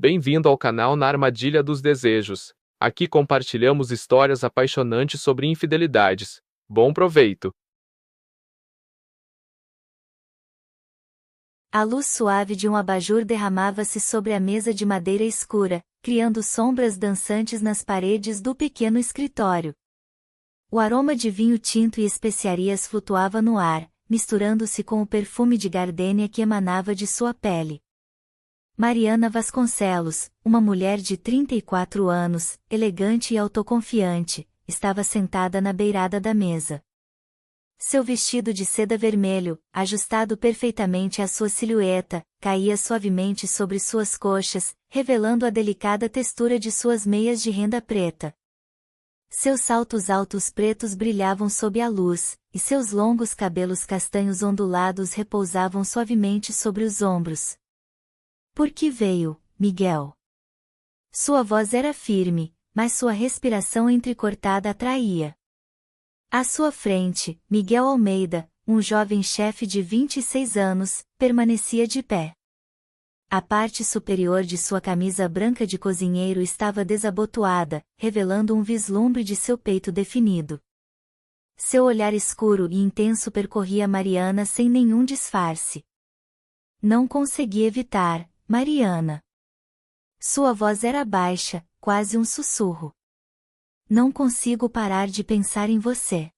Bem-vindo ao canal Na Armadilha dos Desejos. Aqui compartilhamos histórias apaixonantes sobre infidelidades. Bom proveito! A luz suave de um abajur derramava-se sobre a mesa de madeira escura, criando sombras dançantes nas paredes do pequeno escritório. O aroma de vinho tinto e especiarias flutuava no ar, misturando-se com o perfume de gardênia que emanava de sua pele. Mariana Vasconcelos, uma mulher de 34 anos, elegante e autoconfiante, estava sentada na beirada da mesa. Seu vestido de seda vermelho, ajustado perfeitamente à sua silhueta, caía suavemente sobre suas coxas, revelando a delicada textura de suas meias de renda preta. Seus saltos altos pretos brilhavam sob a luz, e seus longos cabelos castanhos ondulados repousavam suavemente sobre os ombros. Por que veio, Miguel? Sua voz era firme, mas sua respiração entrecortada atraía. À sua frente, Miguel Almeida, um jovem chefe de 26 anos, permanecia de pé. A parte superior de sua camisa branca de cozinheiro estava desabotoada, revelando um vislumbre de seu peito definido. Seu olhar escuro e intenso percorria Mariana sem nenhum disfarce. Não consegui evitar, Mariana. Sua voz era baixa, quase um sussurro. Não consigo parar de pensar em você.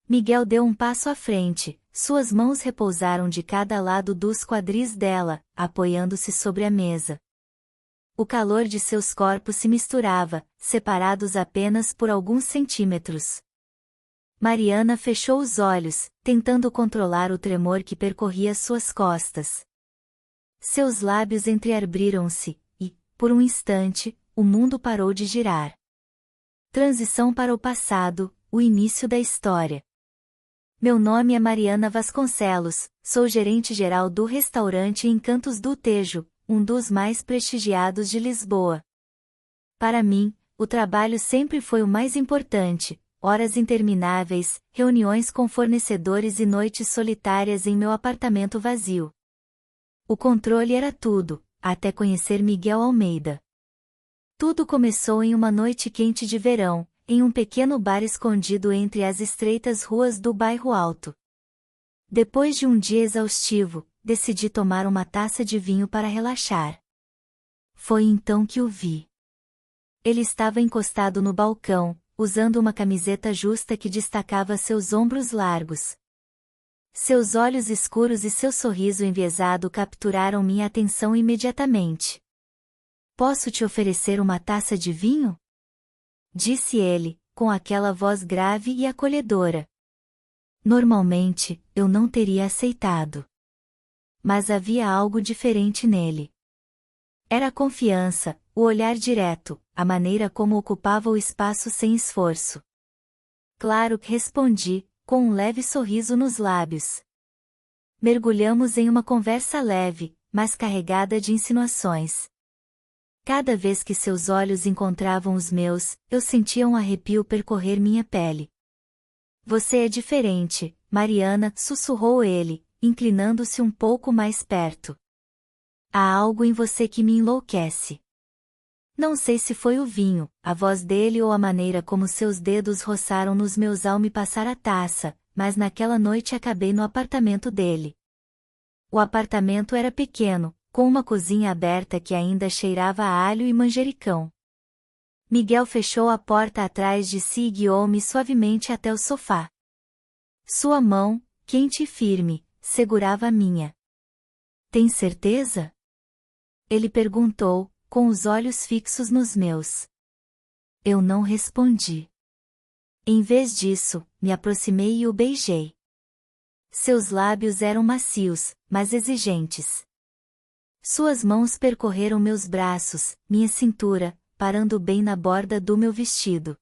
Miguel deu um passo à frente, suas mãos repousaram de cada lado dos quadris dela, apoiando-se sobre a mesa. O calor de seus corpos se misturava, separados apenas por alguns centímetros. Mariana fechou os olhos, tentando controlar o tremor que percorria suas costas. Seus lábios entreabriram-se, e, por um instante, o mundo parou de girar. Transição para o passado, o início da história. Meu nome é Mariana Vasconcelos, sou gerente-geral do restaurante Encantos do Tejo, um dos mais prestigiados de Lisboa. Para mim, o trabalho sempre foi o mais importante, horas intermináveis, reuniões com fornecedores e noites solitárias em meu apartamento vazio. O controle era tudo, até conhecer Miguel Almeida. Tudo começou em uma noite quente de verão, em um pequeno bar escondido entre as estreitas ruas do bairro Alto. Depois de um dia exaustivo, decidi tomar uma taça de vinho para relaxar. Foi então que o vi. Ele estava encostado no balcão, usando uma camiseta justa que destacava seus ombros largos. Seus olhos escuros e seu sorriso enviesado capturaram minha atenção imediatamente. Posso te oferecer uma taça de vinho? Disse ele, com aquela voz grave e acolhedora. Normalmente, eu não teria aceitado. Mas havia algo diferente nele. Era a confiança, o olhar direto, a maneira como ocupava o espaço sem esforço. Claro que respondi, com um leve sorriso nos lábios. Mergulhamos em uma conversa leve, mas carregada de insinuações. Cada vez que seus olhos encontravam os meus, eu sentia um arrepio percorrer minha pele. Você é diferente, Mariana, sussurrou ele, inclinando-se um pouco mais perto. Há algo em você que me enlouquece. Não sei se foi o vinho, a voz dele ou a maneira como seus dedos roçaram nos meus ao me passar a taça, mas naquela noite acabei no apartamento dele. O apartamento era pequeno, com uma cozinha aberta que ainda cheirava a alho e manjericão. Miguel fechou a porta atrás de si e guiou-me suavemente até o sofá. Sua mão, quente e firme, segurava a minha. Tem certeza? Ele perguntou, com os olhos fixos nos meus. Eu não respondi. Em vez disso, me aproximei e o beijei. Seus lábios eram macios, mas exigentes. Suas mãos percorreram meus braços, minha cintura, parando bem na borda do meu vestido.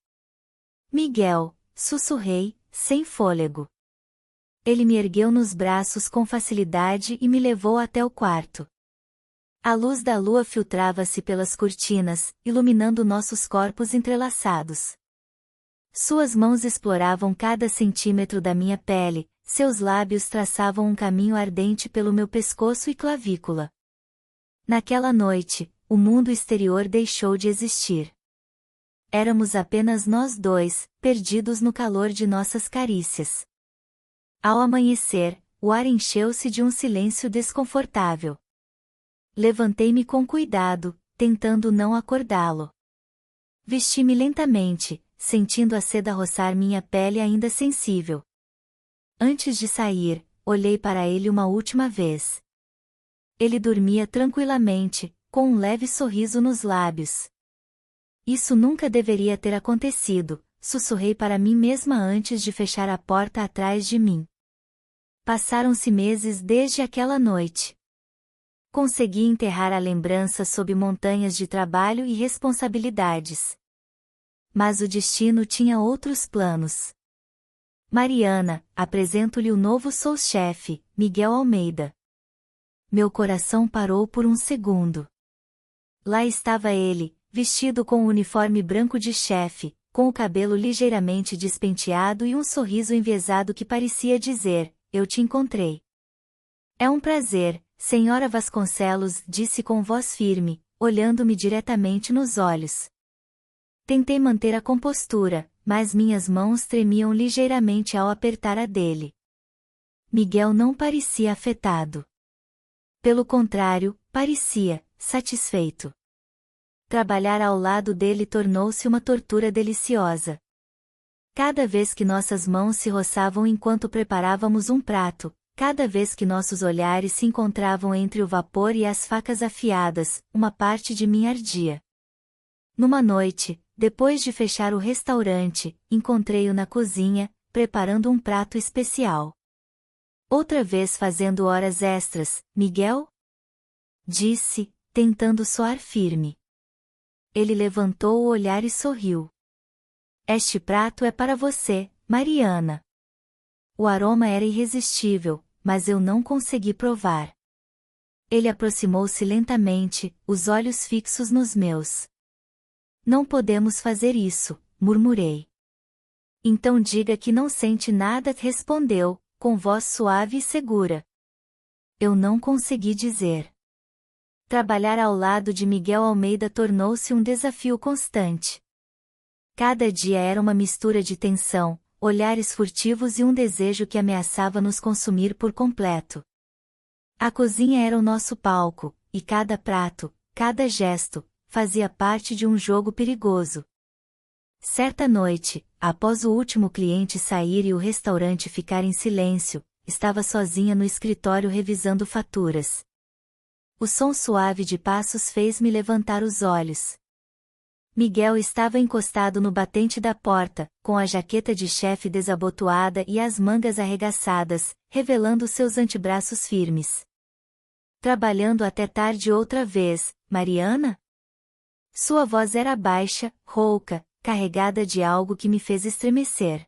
Miguel, sussurrei, sem fôlego. Ele me ergueu nos braços com facilidade e me levou até o quarto. A luz da lua filtrava-se pelas cortinas, iluminando nossos corpos entrelaçados. Suas mãos exploravam cada centímetro da minha pele, seus lábios traçavam um caminho ardente pelo meu pescoço e clavícula. Naquela noite, o mundo exterior deixou de existir. Éramos apenas nós dois, perdidos no calor de nossas carícias. Ao amanhecer, o ar encheu-se de um silêncio desconfortável. Levantei-me com cuidado, tentando não acordá-lo. Vesti-me lentamente, sentindo a seda roçar minha pele ainda sensível. Antes de sair, olhei para ele uma última vez. Ele dormia tranquilamente, com um leve sorriso nos lábios. Isso nunca deveria ter acontecido, sussurrei para mim mesma antes de fechar a porta atrás de mim. Passaram-se meses desde aquela noite. Consegui enterrar a lembrança sob montanhas de trabalho e responsabilidades. Mas o destino tinha outros planos. Mariana, apresento-lhe o novo sous-chefe, Miguel Almeida. Meu coração parou por um segundo. Lá estava ele, vestido com um uniforme branco de chefe, com o cabelo ligeiramente despenteado e um sorriso enviesado que parecia dizer: eu te encontrei. É um prazer, Senhora Vasconcelos, disse com voz firme, olhando-me diretamente nos olhos. Tentei manter a compostura, mas minhas mãos tremiam ligeiramente ao apertar a dele. Miguel não parecia afetado. Pelo contrário, parecia satisfeito. Trabalhar ao lado dele tornou-se uma tortura deliciosa. Cada vez que nossas mãos se roçavam enquanto preparávamos um prato, cada vez que nossos olhares se encontravam entre o vapor e as facas afiadas, uma parte de mim ardia. Numa noite, depois de fechar o restaurante, encontrei-o na cozinha, preparando um prato especial. Outra vez fazendo horas extras, Miguel? Disse, tentando soar firme. Ele levantou o olhar e sorriu. Este prato é para você, Mariana. O aroma era irresistível, mas eu não consegui provar. Ele aproximou-se lentamente, os olhos fixos nos meus. Não podemos fazer isso, murmurei. Então diga que não sente nada, respondeu, com voz suave e segura. Eu não consegui dizer. Trabalhar ao lado de Miguel Almeida tornou-se um desafio constante. Cada dia era uma mistura de tensão, olhares furtivos e um desejo que ameaçava nos consumir por completo. A cozinha era o nosso palco, e cada prato, cada gesto, fazia parte de um jogo perigoso. Certa noite, após o último cliente sair e o restaurante ficar em silêncio, estava sozinha no escritório revisando faturas. O som suave de passos fez-me levantar os olhos. Miguel estava encostado no batente da porta, com a jaqueta de chefe desabotoada e as mangas arregaçadas, revelando seus antebraços firmes. Trabalhando até tarde outra vez, Mariana? Sua voz era baixa, rouca, carregada de algo que me fez estremecer.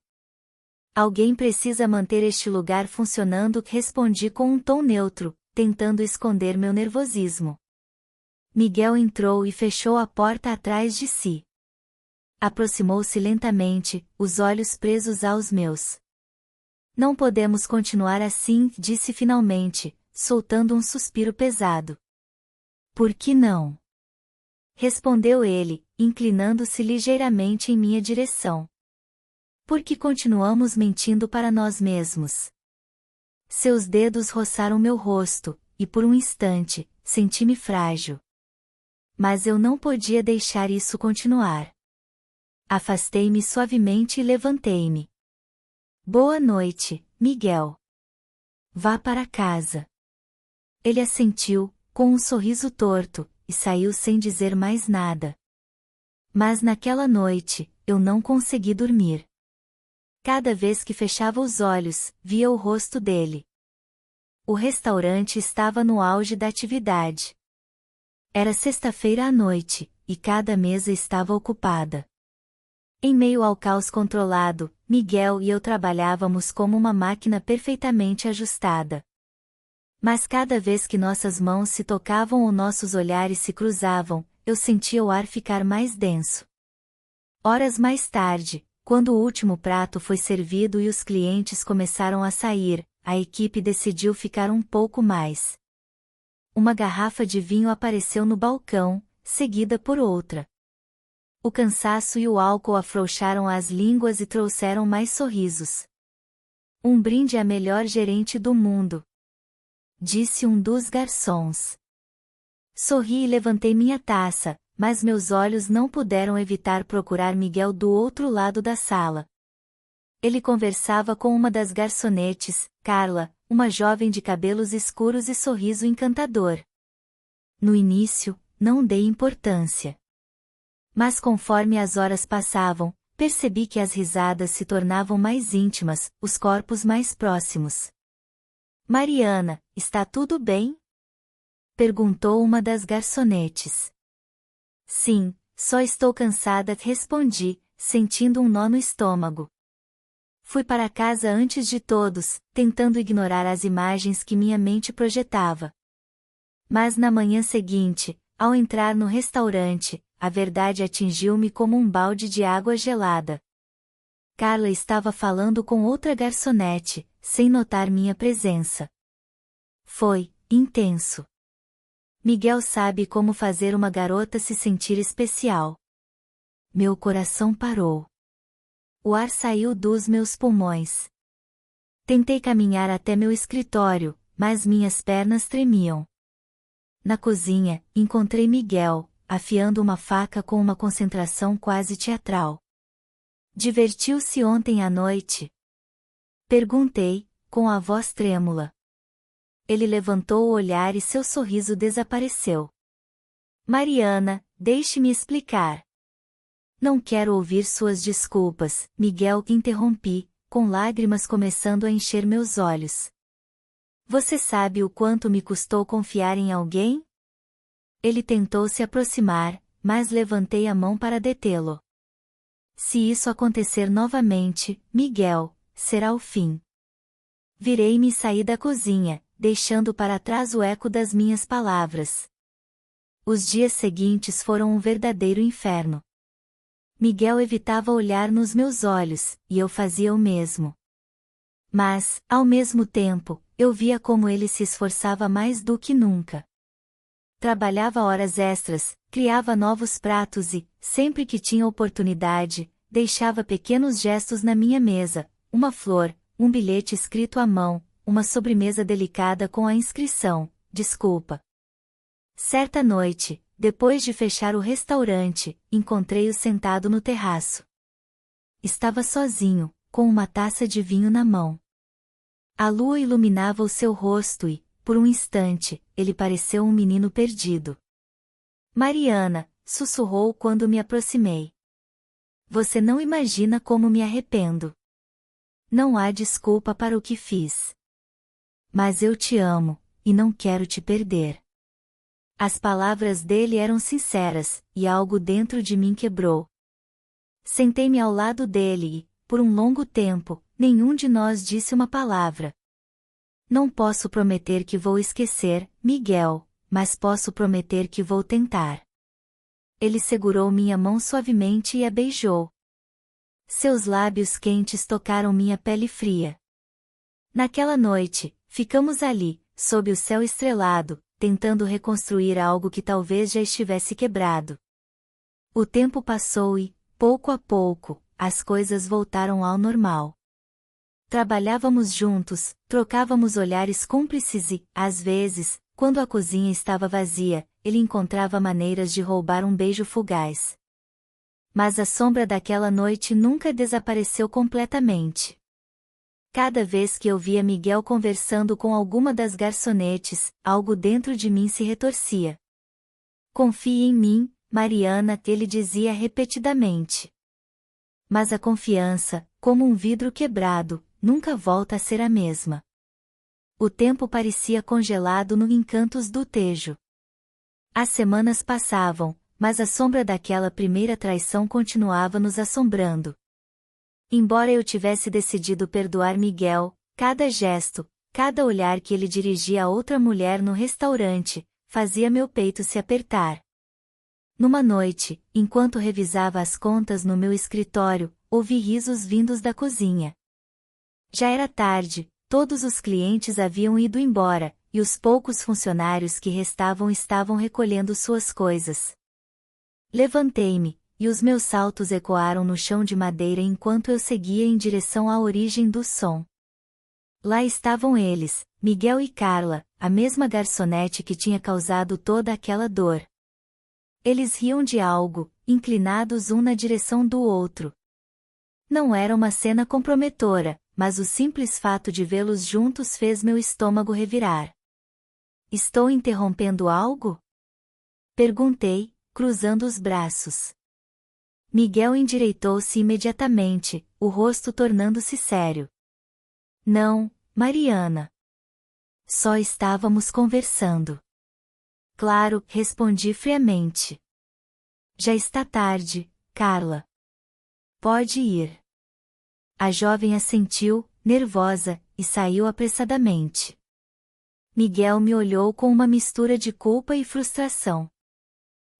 Alguém precisa manter este lugar funcionando, respondi com um tom neutro, tentando esconder meu nervosismo. Miguel entrou e fechou a porta atrás de si. Aproximou-se lentamente, os olhos presos aos meus. Não podemos continuar assim, disse finalmente, soltando um suspiro pesado. Por que não? Respondeu ele, inclinando-se ligeiramente em minha direção. Porque continuamos mentindo para nós mesmos. Seus dedos roçaram meu rosto, e por um instante, senti-me frágil. Mas eu não podia deixar isso continuar. Afastei-me suavemente e levantei-me. Boa noite, Miguel. Vá para casa. Ele assentiu, com um sorriso torto, e saiu sem dizer mais nada. Mas naquela noite, eu não consegui dormir. Cada vez que fechava os olhos, via o rosto dele. O restaurante estava no auge da atividade. Era sexta-feira à noite, e cada mesa estava ocupada. Em meio ao caos controlado, Miguel e eu trabalhávamos como uma máquina perfeitamente ajustada. Mas cada vez que nossas mãos se tocavam ou nossos olhares se cruzavam, eu sentia o ar ficar mais denso. Horas mais tarde, quando o último prato foi servido e os clientes começaram a sair, a equipe decidiu ficar um pouco mais. Uma garrafa de vinho apareceu no balcão, seguida por outra. O cansaço e o álcool afrouxaram as línguas e trouxeram mais sorrisos. Um brinde à melhor gerente do mundo, disse um dos garçons. Sorri e levantei minha taça, mas meus olhos não puderam evitar procurar Miguel do outro lado da sala. Ele conversava com uma das garçonetes, Carla, uma jovem de cabelos escuros e sorriso encantador. No início, não dei importância. Mas conforme as horas passavam, percebi que as risadas se tornavam mais íntimas, os corpos mais próximos. Mariana, está tudo bem? Perguntou uma das garçonetes. Sim, só estou cansada, respondi, sentindo um nó no estômago. Fui para casa antes de todos, tentando ignorar as imagens que minha mente projetava. Mas na manhã seguinte, ao entrar no restaurante, a verdade atingiu-me como um balde de água gelada. Carla estava falando com outra garçonete, sem notar minha presença. Foi intenso. Miguel sabe como fazer uma garota se sentir especial. Meu coração parou. O ar saiu dos meus pulmões. Tentei caminhar até meu escritório, mas minhas pernas tremiam. Na cozinha, encontrei Miguel, afiando uma faca com uma concentração quase teatral. Divertiu-se ontem à noite? Perguntei, com a voz trêmula. Ele levantou o olhar e seu sorriso desapareceu. Mariana, deixe-me explicar. Não quero ouvir suas desculpas, Miguel, interrompi, com lágrimas começando a encher meus olhos. Você sabe o quanto me custou confiar em alguém? Ele tentou se aproximar, mas levantei a mão para detê-lo. Se isso acontecer novamente, Miguel, será o fim. Virei-me e saí da cozinha, deixando para trás o eco das minhas palavras. Os dias seguintes foram um verdadeiro inferno. Miguel evitava olhar nos meus olhos, e eu fazia o mesmo. Mas, ao mesmo tempo, eu via como ele se esforçava mais do que nunca. Trabalhava horas extras, criava novos pratos e, sempre que tinha oportunidade, deixava pequenos gestos na minha mesa, uma flor, um bilhete escrito à mão, uma sobremesa delicada com a inscrição, desculpa. Certa noite, depois de fechar o restaurante, encontrei-o sentado no terraço. Estava sozinho, com uma taça de vinho na mão. A lua iluminava o seu rosto e, por um instante, ele pareceu um menino perdido. Mariana, sussurrou quando me aproximei. Você não imagina como me arrependo. Não há desculpa para o que fiz. Mas eu te amo, e não quero te perder. As palavras dele eram sinceras, e algo dentro de mim quebrou. Sentei-me ao lado dele e, por um longo tempo, nenhum de nós disse uma palavra. Não posso prometer que vou esquecer, Miguel, mas posso prometer que vou tentar. Ele segurou minha mão suavemente e a beijou. Seus lábios quentes tocaram minha pele fria. Naquela noite, ficamos ali, sob o céu estrelado, tentando reconstruir algo que talvez já estivesse quebrado. O tempo passou e, pouco a pouco, as coisas voltaram ao normal. Trabalhávamos juntos, trocávamos olhares cúmplices e, às vezes, quando a cozinha estava vazia, ele encontrava maneiras de roubar um beijo fugaz. Mas a sombra daquela noite nunca desapareceu completamente. Cada vez que eu via Miguel conversando com alguma das garçonetes, algo dentro de mim se retorcia. Confie em mim, Mariana, ele dizia repetidamente. Mas a confiança, como um vidro quebrado, nunca volta a ser a mesma. O tempo parecia congelado no Encantos do Tejo. As semanas passavam, mas a sombra daquela primeira traição continuava nos assombrando. Embora eu tivesse decidido perdoar Miguel, cada gesto, cada olhar que ele dirigia a outra mulher no restaurante, fazia meu peito se apertar. Numa noite, enquanto revisava as contas no meu escritório, ouvi risos vindos da cozinha. Já era tarde, todos os clientes haviam ido embora, e os poucos funcionários que restavam estavam recolhendo suas coisas. Levantei-me, e os meus saltos ecoaram no chão de madeira enquanto eu seguia em direção à origem do som. Lá estavam eles, Miguel e Carla, a mesma garçonete que tinha causado toda aquela dor. Eles riam de algo, inclinados um na direção do outro. Não era uma cena comprometedora, mas o simples fato de vê-los juntos fez meu estômago revirar. Estou interrompendo algo? Perguntei, cruzando os braços. Miguel endireitou-se imediatamente, o rosto tornando-se sério. Não, Mariana. Só estávamos conversando. Claro, respondi friamente. Já está tarde, Carla. Pode ir. A jovem assentiu, nervosa, e saiu apressadamente. Miguel me olhou com uma mistura de culpa e frustração.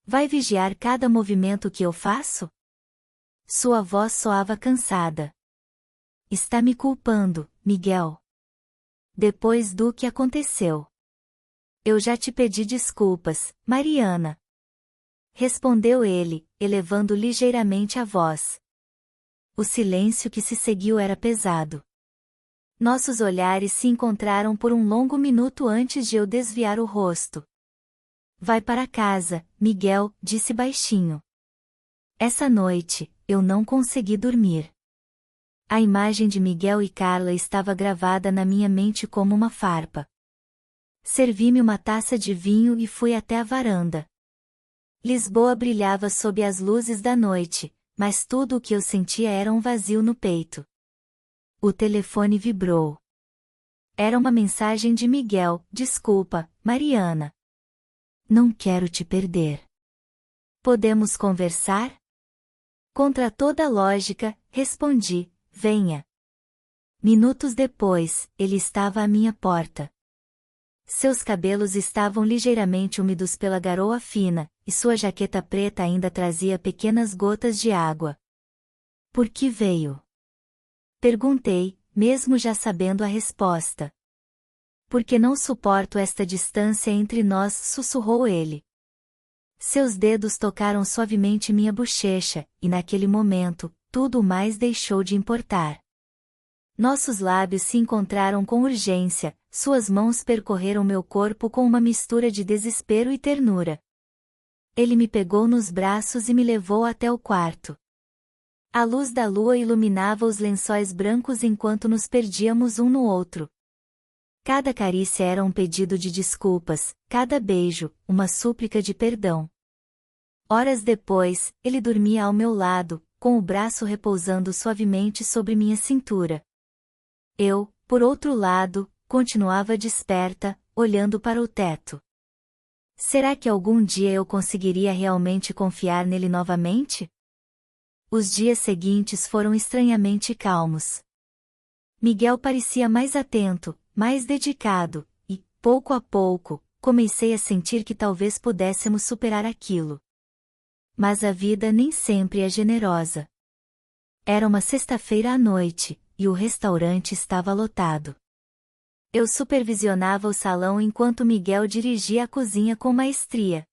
Vai vigiar cada movimento que eu faço? Sua voz soava cansada. Está me culpando, Miguel. Depois do que aconteceu. Eu já te pedi desculpas, Mariana. Respondeu ele, elevando ligeiramente a voz. O silêncio que se seguiu era pesado. Nossos olhares se encontraram por um longo minuto antes de eu desviar o rosto. Vai para casa, Miguel, disse baixinho. Essa noite, eu não consegui dormir. A imagem de Miguel e Carla estava gravada na minha mente como uma farpa. Servi-me uma taça de vinho e fui até a varanda. Lisboa brilhava sob as luzes da noite, mas tudo o que eu sentia era um vazio no peito. O telefone vibrou. Era uma mensagem de Miguel. Desculpa, Mariana. Não quero te perder. Podemos conversar? Contra toda a lógica, respondi, venha. Minutos depois, ele estava à minha porta. Seus cabelos estavam ligeiramente úmidos pela garoa fina, e sua jaqueta preta ainda trazia pequenas gotas de água. Por que veio? Perguntei, mesmo já sabendo a resposta. Porque não suporto esta distância entre nós, sussurrou ele. Seus dedos tocaram suavemente minha bochecha, e naquele momento, tudo mais deixou de importar. Nossos lábios se encontraram com urgência, suas mãos percorreram meu corpo com uma mistura de desespero e ternura. Ele me pegou nos braços e me levou até o quarto. A luz da lua iluminava os lençóis brancos enquanto nos perdíamos um no outro. Cada carícia era um pedido de desculpas, cada beijo, uma súplica de perdão. Horas depois, ele dormia ao meu lado, com o braço repousando suavemente sobre minha cintura. Eu, por outro lado, continuava desperta, olhando para o teto. Será que algum dia eu conseguiria realmente confiar nele novamente? Os dias seguintes foram estranhamente calmos. Miguel parecia mais atento, mais dedicado, e, pouco a pouco, comecei a sentir que talvez pudéssemos superar aquilo. Mas a vida nem sempre é generosa. Era uma sexta-feira à noite, e o restaurante estava lotado. Eu supervisionava o salão enquanto Miguel dirigia a cozinha com maestria.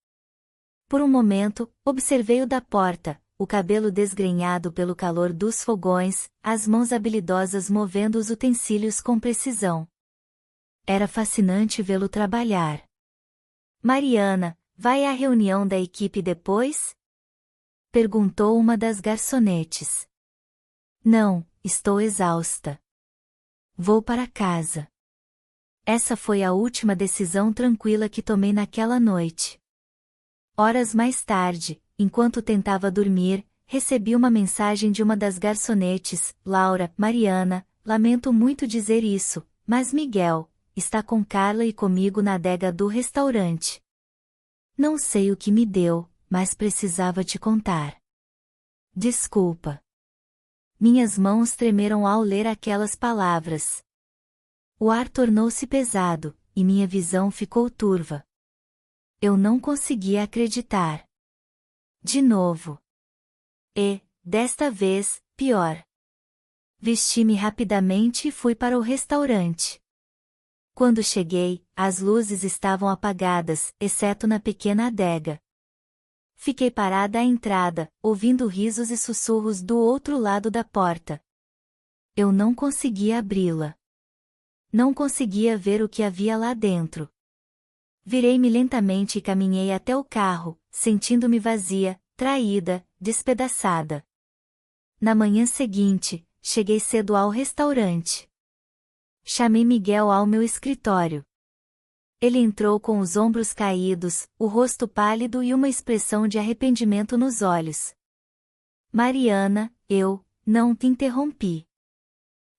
Por um momento, observei-o da porta, o cabelo desgrenhado pelo calor dos fogões, as mãos habilidosas movendo os utensílios com precisão. Era fascinante vê-lo trabalhar. Mariana, vai à reunião da equipe depois? Perguntou uma das garçonetes. Não, estou exausta. Vou para casa. Essa foi a última decisão tranquila que tomei naquela noite. Horas mais tarde, enquanto tentava dormir, recebi uma mensagem de uma das garçonetes, Laura, Mariana, lamento muito dizer isso, mas Miguel, está com Carla e comigo na adega do restaurante. Não sei o que me deu, mas precisava te contar. Desculpa. Minhas mãos tremeram ao ler aquelas palavras. O ar tornou-se pesado, e minha visão ficou turva. Eu não conseguia acreditar. De novo. E, desta vez, pior. Vesti-me rapidamente e fui para o restaurante. Quando cheguei, as luzes estavam apagadas, exceto na pequena adega. Fiquei parada à entrada, ouvindo risos e sussurros do outro lado da porta. Eu não conseguia abri-la. Não conseguia ver o que havia lá dentro. Virei-me lentamente e caminhei até o carro, sentindo-me vazia, traída, despedaçada. Na manhã seguinte, cheguei cedo ao restaurante. Chamei Miguel ao meu escritório. Ele entrou com os ombros caídos, o rosto pálido e uma expressão de arrependimento nos olhos. Mariana, eu não te interrompi.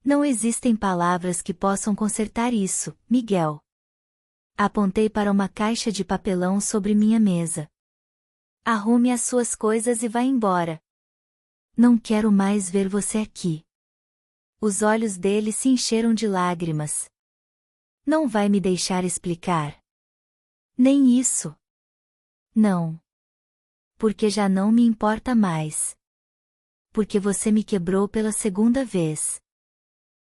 Não existem palavras que possam consertar isso, Miguel. Apontei para uma caixa de papelão sobre minha mesa. Arrume as suas coisas e vá embora. Não quero mais ver você aqui. Os olhos dele se encheram de lágrimas. Não vai me deixar explicar? Nem isso. Não. Porque já não me importa mais. Porque você me quebrou pela segunda vez.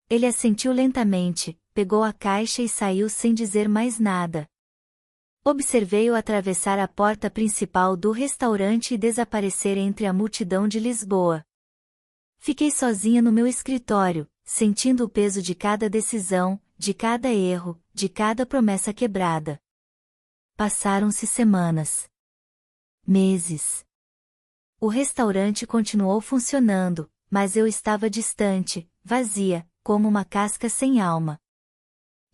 Ele assentiu lentamente, pegou a caixa e saiu sem dizer mais nada. Observei-o atravessar a porta principal do restaurante e desaparecer entre a multidão de Lisboa. Fiquei sozinha no meu escritório, sentindo o peso de cada decisão, de cada erro, de cada promessa quebrada. Passaram-se semanas. Meses. O restaurante continuou funcionando, mas eu estava distante, vazia, como uma casca sem alma.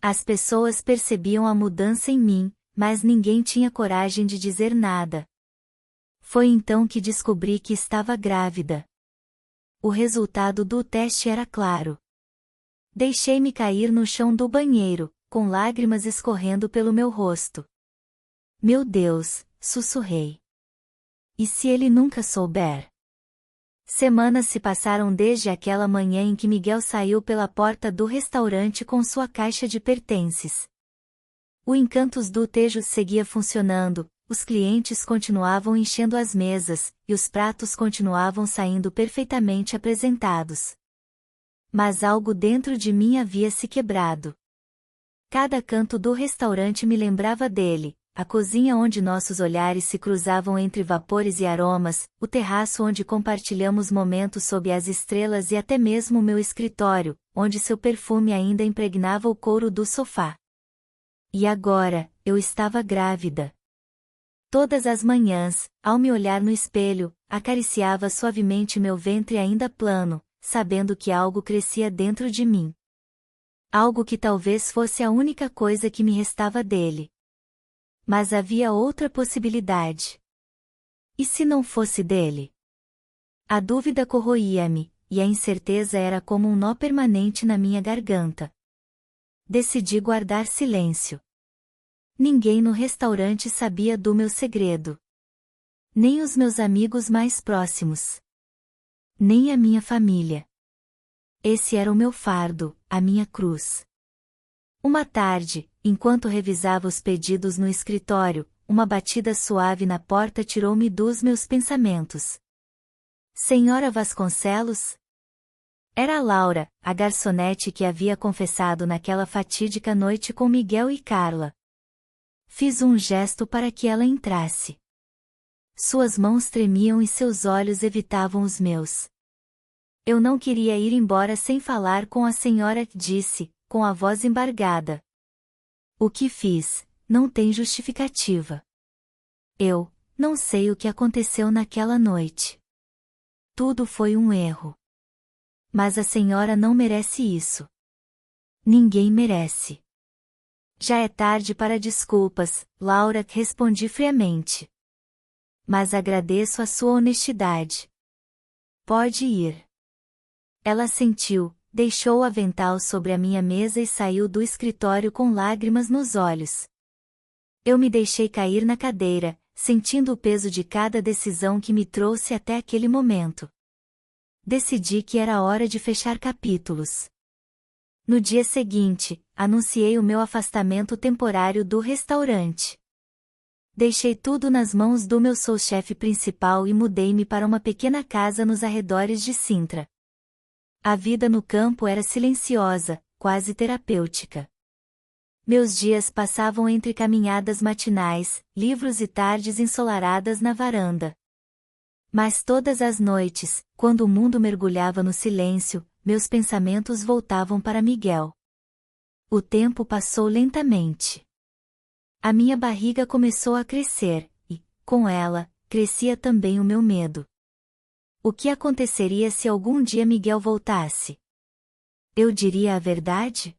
As pessoas percebiam a mudança em mim, mas ninguém tinha coragem de dizer nada. Foi então que descobri que estava grávida. O resultado do teste era claro. Deixei-me cair no chão do banheiro, com lágrimas escorrendo pelo meu rosto. Meu Deus, sussurrei. E se ele nunca souber? Semanas se passaram desde aquela manhã em que Miguel saiu pela porta do restaurante com sua caixa de pertences. O Encantos do Tejo seguia funcionando, os clientes continuavam enchendo as mesas, e os pratos continuavam saindo perfeitamente apresentados. Mas algo dentro de mim havia se quebrado. Cada canto do restaurante me lembrava dele, a cozinha onde nossos olhares se cruzavam entre vapores e aromas, o terraço onde compartilhamos momentos sob as estrelas e até mesmo o meu escritório, onde seu perfume ainda impregnava o couro do sofá. E agora, eu estava grávida. Todas as manhãs, ao me olhar no espelho, acariciava suavemente meu ventre ainda plano, sabendo que algo crescia dentro de mim. Algo que talvez fosse a única coisa que me restava dele. Mas havia outra possibilidade. E se não fosse dele? A dúvida corroía-me, e a incerteza era como um nó permanente na minha garganta. Decidi guardar silêncio. Ninguém no restaurante sabia do meu segredo. Nem os meus amigos mais próximos. Nem a minha família. Esse era o meu fardo, a minha cruz. Uma tarde, enquanto revisava os pedidos no escritório, uma batida suave na porta tirou-me dos meus pensamentos. Senhora Vasconcelos? Era a Laura, a garçonete que havia confessado naquela fatídica noite com Miguel e Carla. Fiz um gesto para que ela entrasse. Suas mãos tremiam e seus olhos evitavam os meus. Eu não queria ir embora sem falar com a senhora, disse, com a voz embargada. O que fiz, não tem justificativa. Eu não sei o que aconteceu naquela noite. Tudo foi um erro. Mas a senhora não merece isso. Ninguém merece. Já é tarde para desculpas, Laura, respondi friamente. Mas agradeço a sua honestidade. Pode ir. Ela assentiu, deixou o avental sobre a minha mesa e saiu do escritório com lágrimas nos olhos. Eu me deixei cair na cadeira, sentindo o peso de cada decisão que me trouxe até aquele momento. Decidi que era hora de fechar capítulos. No dia seguinte, anunciei o meu afastamento temporário do restaurante. Deixei tudo nas mãos do meu sous-chefe principal e mudei-me para uma pequena casa nos arredores de Sintra. A vida no campo era silenciosa, quase terapêutica. Meus dias passavam entre caminhadas matinais, livros e tardes ensolaradas na varanda. Mas todas as noites, quando o mundo mergulhava no silêncio, meus pensamentos voltavam para Miguel. O tempo passou lentamente. A minha barriga começou a crescer, e, com ela, crescia também o meu medo. O que aconteceria se algum dia Miguel voltasse? Eu diria a verdade?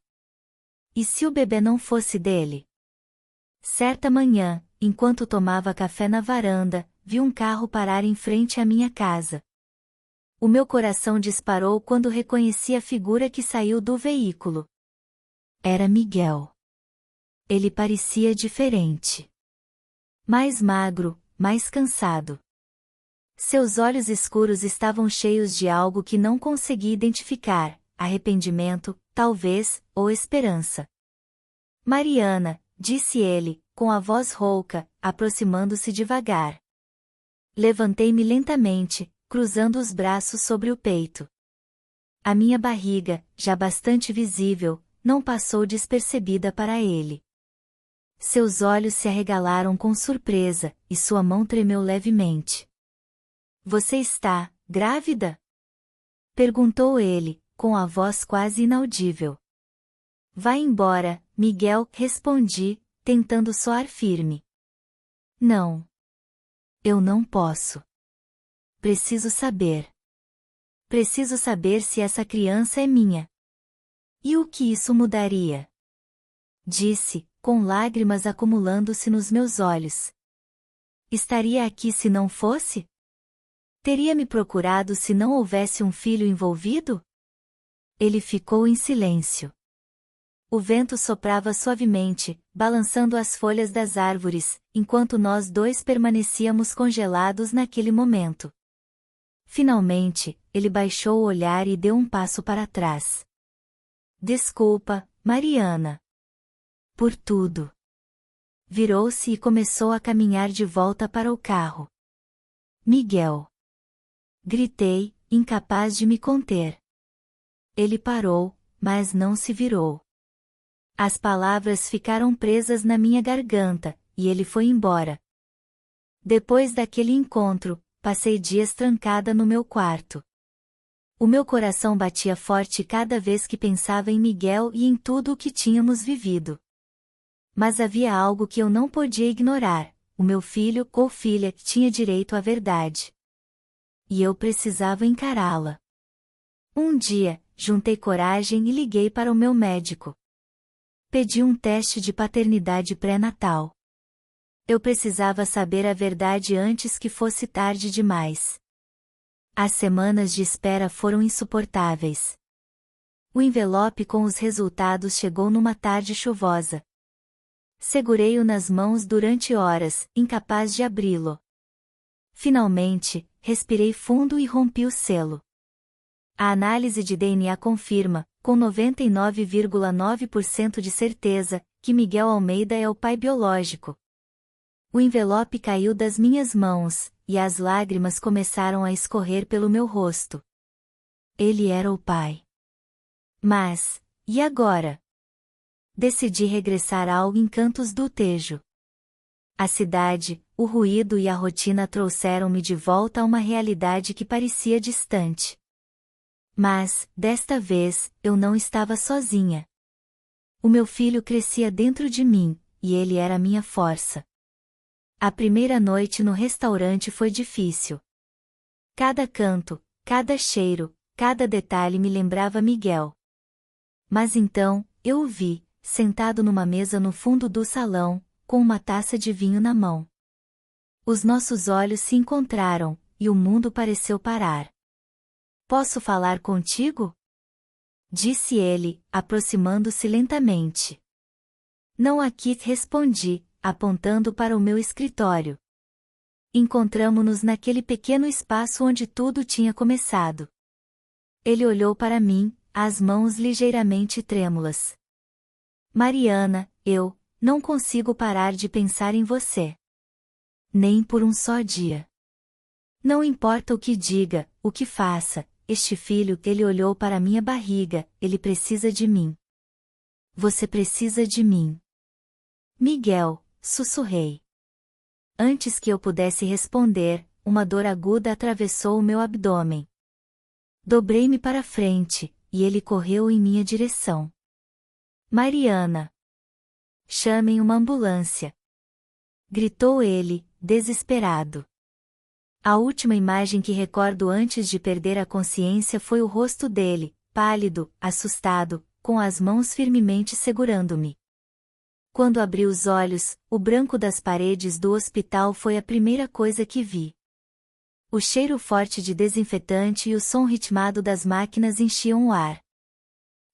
E se o bebê não fosse dele? Certa manhã, enquanto tomava café na varanda, vi um carro parar em frente à minha casa. O meu coração disparou quando reconheci a figura que saiu do veículo. Era Miguel. Ele parecia diferente. Mais magro, mais cansado. Seus olhos escuros estavam cheios de algo que não consegui identificar, arrependimento, talvez, ou esperança. Mariana, disse ele, com a voz rouca, aproximando-se devagar. Levantei-me lentamente, cruzando os braços sobre o peito. A minha barriga, já bastante visível, não passou despercebida para ele. Seus olhos se arregalaram com surpresa, e sua mão tremeu levemente. Você está grávida? Perguntou ele, com a voz quase inaudível. Vá embora, Miguel, respondi, tentando soar firme. Não. Eu não posso. Preciso saber. Preciso saber se essa criança é minha. E o que isso mudaria? Disse, com lágrimas acumulando-se nos meus olhos. Estaria aqui se não fosse? Teria me procurado se não houvesse um filho envolvido? Ele ficou em silêncio. O vento soprava suavemente, balançando as folhas das árvores, enquanto nós dois permanecíamos congelados naquele momento. Finalmente, ele baixou o olhar e deu um passo para trás. Desculpa, Mariana. Por tudo. Virou-se e começou a caminhar de volta para o carro. Miguel. Gritei, incapaz de me conter. Ele parou, mas não se virou. As palavras ficaram presas na minha garganta, e ele foi embora. Depois daquele encontro, passei dias trancada no meu quarto. O meu coração batia forte cada vez que pensava em Miguel e em tudo o que tínhamos vivido. Mas havia algo que eu não podia ignorar: o meu filho ou filha tinha direito à verdade. E eu precisava encará-la. Um dia, juntei coragem e liguei para o meu médico. Pedi um teste de paternidade pré-natal. Eu precisava saber a verdade antes que fosse tarde demais. As semanas de espera foram insuportáveis. O envelope com os resultados chegou numa tarde chuvosa. Segurei-o nas mãos durante horas, incapaz de abri-lo. Finalmente, respirei fundo e rompi o selo. A análise de DNA confirma, com 99,9% de certeza, que Miguel Almeida é o pai biológico. O envelope caiu das minhas mãos, e as lágrimas começaram a escorrer pelo meu rosto. Ele era o pai. Mas, e agora? Decidi regressar ao Encantos do Tejo. A cidade, o ruído e a rotina trouxeram-me de volta a uma realidade que parecia distante. Mas, desta vez, eu não estava sozinha. O meu filho crescia dentro de mim, e ele era minha força. A primeira noite no restaurante foi difícil. Cada canto, cada cheiro, cada detalhe me lembrava Miguel. Mas então, eu o vi, sentado numa mesa no fundo do salão, com uma taça de vinho na mão. Os nossos olhos se encontraram, e o mundo pareceu parar. Posso falar contigo? Disse ele, aproximando-se lentamente. Não aqui, respondi, apontando para o meu escritório. Encontramo-nos naquele pequeno espaço onde tudo tinha começado. Ele olhou para mim, as mãos ligeiramente trêmulas. Mariana, eu não consigo parar de pensar em você. Nem por um só dia. Não importa o que diga, o que faça, este filho, ele olhou para minha barriga, ele precisa de mim. Você precisa de mim. Miguel, sussurrei. Antes que eu pudesse responder, uma dor aguda atravessou o meu abdômen. Dobrei-me para frente, e ele correu em minha direção. Mariana! Chamem uma ambulância! Gritou ele, desesperado. A última imagem que recordo antes de perder a consciência foi o rosto dele, pálido, assustado, com as mãos firmemente segurando-me. Quando abri os olhos, o branco das paredes do hospital foi a primeira coisa que vi. O cheiro forte de desinfetante e o som ritmado das máquinas enchiam o ar.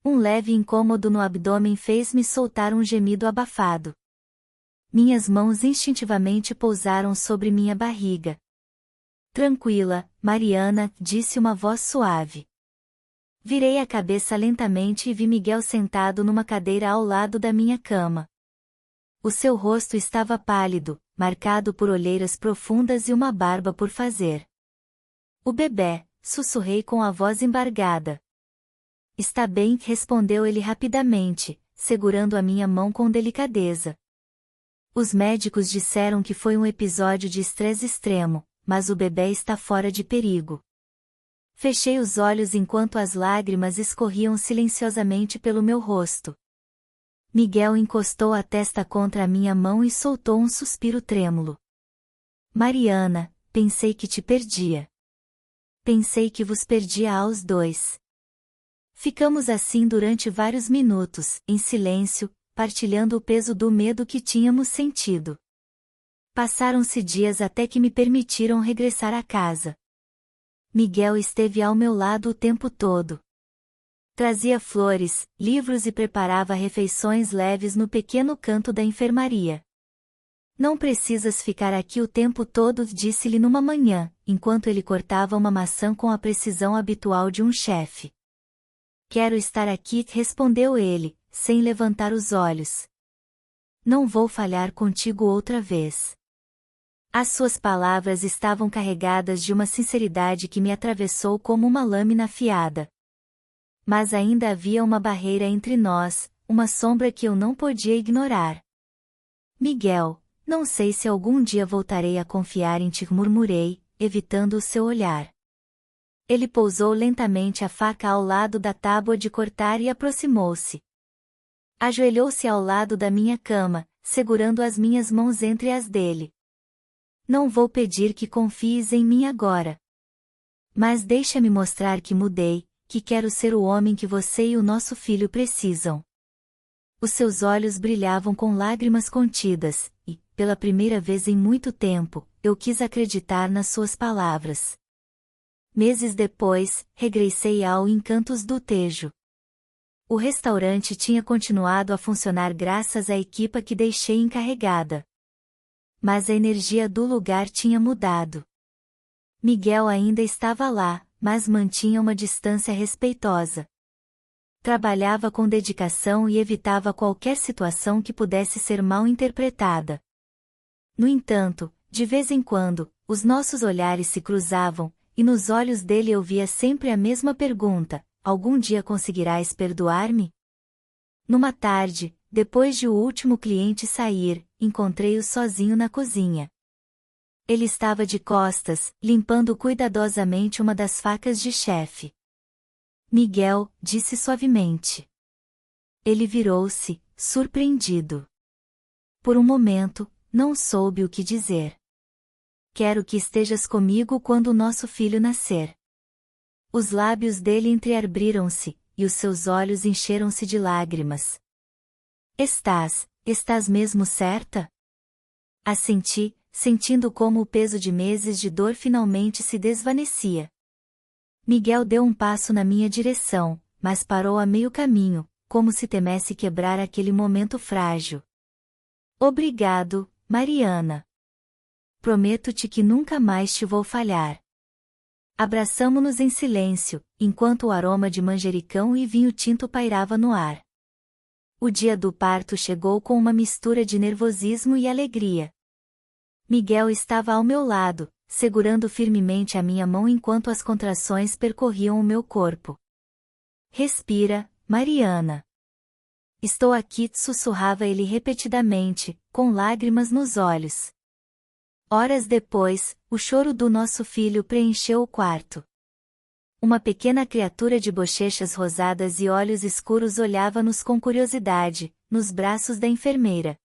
Um leve incômodo no abdômen fez-me soltar um gemido abafado. Minhas mãos instintivamente pousaram sobre minha barriga. Tranquila, Mariana, disse uma voz suave. Virei a cabeça lentamente e vi Miguel sentado numa cadeira ao lado da minha cama. O seu rosto estava pálido, marcado por olheiras profundas e uma barba por fazer. O bebê, sussurrei com a voz embargada. Está bem, respondeu ele rapidamente, segurando a minha mão com delicadeza. Os médicos disseram que foi um episódio de estresse extremo, mas o bebê está fora de perigo. Fechei os olhos enquanto as lágrimas escorriam silenciosamente pelo meu rosto. Miguel encostou a testa contra a minha mão e soltou um suspiro trêmulo. Mariana, pensei que te perdia. Pensei que vos perdia aos dois. Ficamos assim durante vários minutos, em silêncio, partilhando o peso do medo que tínhamos sentido. Passaram-se dias até que me permitiram regressar a casa. Miguel esteve ao meu lado o tempo todo. Trazia flores, livros e preparava refeições leves no pequeno canto da enfermaria. Não precisas ficar aqui o tempo todo, disse-lhe numa manhã, enquanto ele cortava uma maçã com a precisão habitual de um chefe. Quero estar aqui, respondeu ele, sem levantar os olhos. Não vou falhar contigo outra vez. As suas palavras estavam carregadas de uma sinceridade que me atravessou como uma lâmina afiada. Mas ainda havia uma barreira entre nós, uma sombra que eu não podia ignorar. Miguel, não sei se algum dia voltarei a confiar em ti, murmurei, evitando o seu olhar. Ele pousou lentamente a faca ao lado da tábua de cortar e aproximou-se. Ajoelhou-se ao lado da minha cama, segurando as minhas mãos entre as dele. Não vou pedir que confies em mim agora. Mas deixa-me mostrar que mudei, que quero ser o homem que você e o nosso filho precisam. Os seus olhos brilhavam com lágrimas contidas, e, pela primeira vez em muito tempo, eu quis acreditar nas suas palavras. Meses depois, regressei ao Encantos do Tejo. O restaurante tinha continuado a funcionar graças à equipa que deixei encarregada. Mas a energia do lugar tinha mudado. Miguel ainda estava lá, mas mantinha uma distância respeitosa. Trabalhava com dedicação e evitava qualquer situação que pudesse ser mal interpretada. No entanto, de vez em quando, os nossos olhares se cruzavam, e nos olhos dele eu via sempre a mesma pergunta: algum dia conseguirás perdoar-me? Numa tarde, depois de o último cliente sair, encontrei-o sozinho na cozinha. Ele estava de costas, limpando cuidadosamente uma das facas de chefe. Miguel, disse suavemente. Ele virou-se, surpreendido. Por um momento, não soube o que dizer. Quero que estejas comigo quando o nosso filho nascer. Os lábios dele entreabriram-se, e os seus olhos encheram-se de lágrimas. Estás mesmo certa? Assenti, sentindo como o peso de meses de dor finalmente se desvanecia. Miguel deu um passo na minha direção, mas parou a meio caminho, como se temesse quebrar aquele momento frágil. Obrigado, Mariana. Prometo-te que nunca mais te vou falhar. Abraçamo-nos em silêncio, enquanto o aroma de manjericão e vinho tinto pairava no ar. O dia do parto chegou com uma mistura de nervosismo e alegria. Miguel estava ao meu lado, segurando firmemente a minha mão enquanto as contrações percorriam o meu corpo. Respira, Mariana. Estou aqui, sussurrava ele repetidamente, com lágrimas nos olhos. Horas depois, o choro do nosso filho preencheu o quarto. Uma pequena criatura de bochechas rosadas e olhos escuros olhava-nos com curiosidade, nos braços da enfermeira.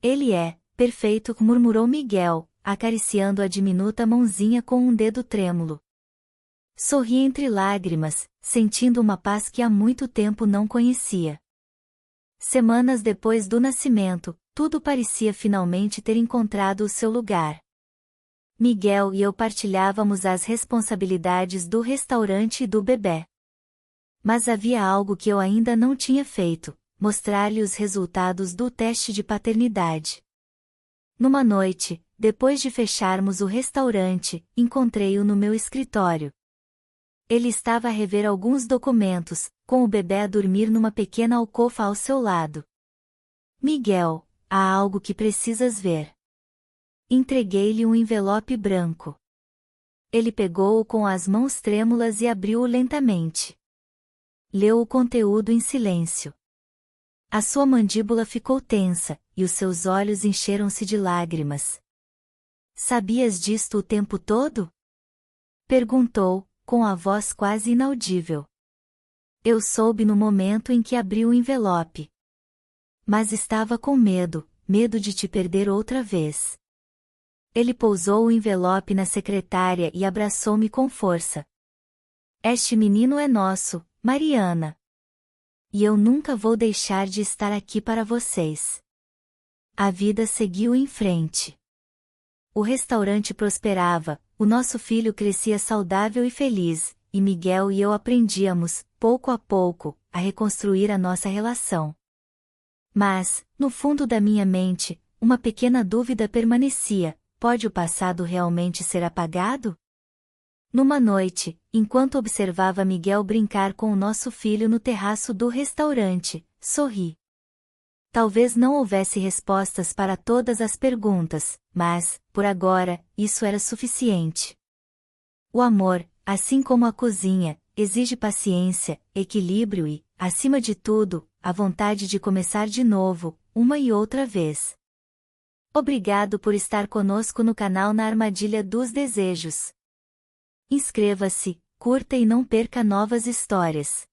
Ele é perfeito, murmurou Miguel, acariciando a diminuta mãozinha com um dedo trêmulo. Sorri entre lágrimas, sentindo uma paz que há muito tempo não conhecia. Semanas depois do nascimento, tudo parecia finalmente ter encontrado o seu lugar. Miguel e eu partilhávamos as responsabilidades do restaurante e do bebê. Mas havia algo que eu ainda não tinha feito: mostrar-lhe os resultados do teste de paternidade. Numa noite, depois de fecharmos o restaurante, encontrei-o no meu escritório. Ele estava a rever alguns documentos, com o bebê a dormir numa pequena alcova ao seu lado. Miguel, há algo que precisas ver. Entreguei-lhe um envelope branco. Ele pegou-o com as mãos trêmulas e abriu-o lentamente. Leu o conteúdo em silêncio. A sua mandíbula ficou tensa, e os seus olhos encheram-se de lágrimas. Sabias disto o tempo todo? Perguntou, com a voz quase inaudível. Eu soube no momento em que abri o envelope. Mas estava com medo de te perder outra vez. Ele pousou o envelope na secretária e abraçou-me com força. Este menino é nosso, Mariana. E eu nunca vou deixar de estar aqui para vocês. A vida seguiu em frente. O restaurante prosperava, o nosso filho crescia saudável e feliz, e Miguel e eu aprendíamos, pouco a pouco, a reconstruir a nossa relação. Mas, no fundo da minha mente, uma pequena dúvida permanecia: pode o passado realmente ser apagado? Numa noite, enquanto observava Miguel brincar com o nosso filho no terraço do restaurante, sorri. Talvez não houvesse respostas para todas as perguntas, mas, por agora, isso era suficiente. O amor, assim como a cozinha, exige paciência, equilíbrio e, acima de tudo, a vontade de começar de novo, uma e outra vez. Obrigado por estar conosco no canal Na Armadilha dos Desejos. Inscreva-se, curta e não perca novas histórias.